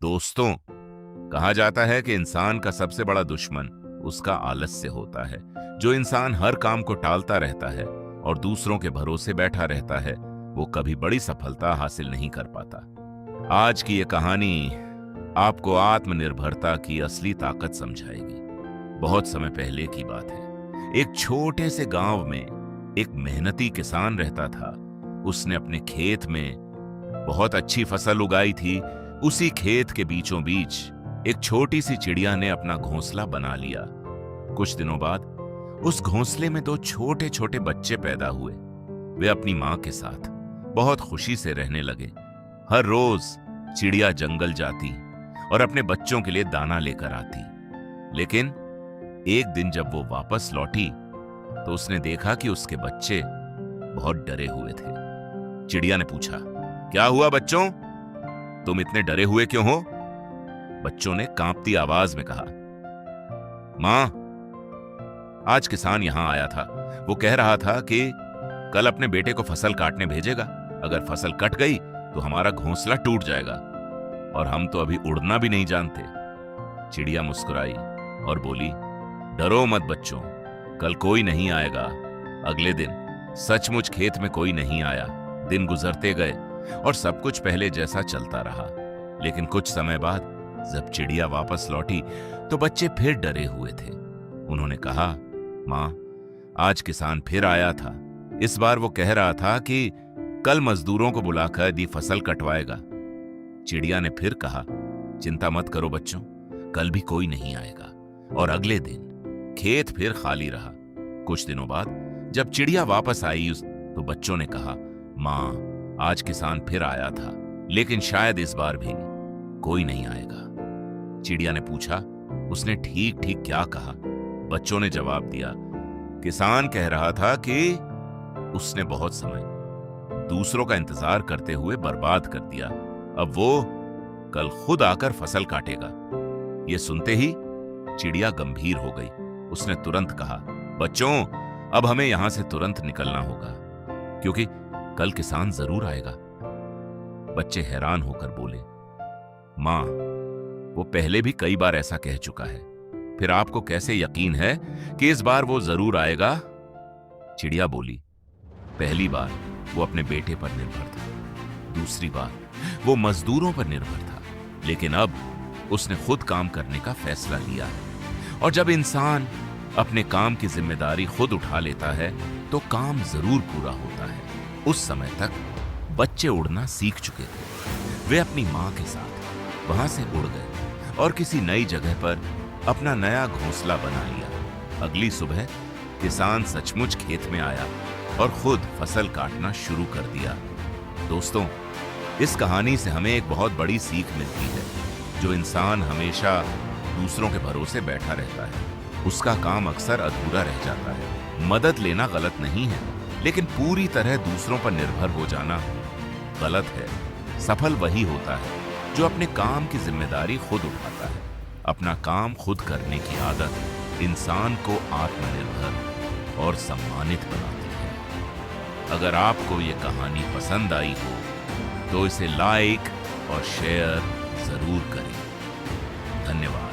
दोस्तों, कहा जाता है कि इंसान का सबसे बड़ा दुश्मन उसका आलस्य होता है। जो इंसान हर काम को टालता रहता है और दूसरों के भरोसे बैठा रहता है, वो कभी बड़ी सफलता हासिल नहीं कर पाता। आज की ये कहानी आपको आत्मनिर्भरता की असली ताकत समझाएगी। बहुत समय पहले की बात है। एक छोटे से गांव में एक मेहनती किसान रहता था। उसने अपने खेत में बहुत अच्छी फसल उगाई थी। उसी खेत के बीचों बीच एक छोटी सी चिड़िया ने अपना घोंसला बना लिया। कुछ दिनों बाद उस घोंसले में दो छोटे छोटे बच्चे पैदा हुए। वे अपनी मां के साथ बहुत खुशी से रहने लगे। हर रोज चिड़िया जंगल जाती और अपने बच्चों के लिए दाना लेकर आती। लेकिन एक दिन जब वो वापस लौटी तो उसने देखा कि उसके बच्चे बहुत डरे हुए थे। चिड़िया ने पूछा, क्या हुआ बच्चों? तुम इतने डरे हुए क्यों हो? बच्चों ने कांपती आवाज में कहा, मां, आज किसान यहां आया था। वो कह रहा था कि कल अपने बेटे को फसल काटने भेजेगा। अगर फसल कट गई तो हमारा घोंसला टूट जाएगा और हम तो अभी उड़ना भी नहीं जानते। चिड़िया मुस्कुराई और बोली, डरो मत बच्चों, कल कोई नहीं आएगा। अगले दिन सचमुच खेत में कोई नहीं आया। दिन गुजरते गए और सब कुछ पहले जैसा चलता रहा। लेकिन कुछ समय बाद जब चिड़िया वापस लौटी तो बच्चे फिर डरे हुए थे। उन्होंने कहा, मां, आज किसान फिर आया था। इस बार वो कह रहा था कि कल मजदूरों को बुलाकर ये फसल कटवाएगा। चिड़िया ने फिर कहा, चिंता मत करो बच्चों, कल भी कोई नहीं आएगा। और अगले दिन खेत फिर खाली रहा। कुछ दिनों बाद जब चिड़िया वापस आई तो बच्चों ने कहा, मां, आज किसान फिर आया था, लेकिन शायद इस बार भी कोई नहीं आएगा। चिड़िया ने पूछा, उसने ठीक ठीक क्या कहा? बच्चों ने जवाब दिया, किसान कह रहा था कि उसने बहुत समय दूसरों का इंतजार करते हुए बर्बाद कर दिया। अब वो कल खुद आकर फसल काटेगा। ये सुनते ही चिड़िया गंभीर हो गई। उसने तुरंत कहा, बच्चों, अब हमें यहां से तुरंत निकलना होगा, क्योंकि कल किसान जरूर आएगा। बच्चे हैरान होकर बोले, मां, वो पहले भी कई बार ऐसा कह चुका है, फिर आपको कैसे यकीन है कि इस बार वो जरूर आएगा? चिड़िया बोली, पहली बार वो अपने बेटे पर निर्भर था, दूसरी बार वो मजदूरों पर निर्भर था, लेकिन अब उसने खुद काम करने का फैसला लिया है। और जब इंसान अपने काम की जिम्मेदारी खुद उठा लेता है तो काम जरूर पूरा होता है। उस समय तक बच्चे उड़ना सीख चुके थे। वे अपनी मां के साथ वहां से उड़ गए और किसी नई जगह पर अपना नया घोंसला बना लिया। अगली सुबह किसान सचमुच खेत में आया और खुद फसल काटना शुरू कर दिया। दोस्तों, इस कहानी से हमें एक बहुत बड़ी सीख मिलती है। जो इंसान हमेशा दूसरों के भरोसे बैठा रहता है, उसका काम अक्सर अधूरा रह जाता है। मदद लेना गलत नहीं है, लेकिन पूरी तरह दूसरों पर निर्भर हो जाना गलत है। सफल वही होता है जो अपने काम की जिम्मेदारी खुद उठाता है। अपना काम खुद करने की आदत इंसान को आत्मनिर्भर और सम्मानित बनाती है। अगर आपको ये कहानी पसंद आई हो तो इसे लाइक और शेयर जरूर करें। धन्यवाद।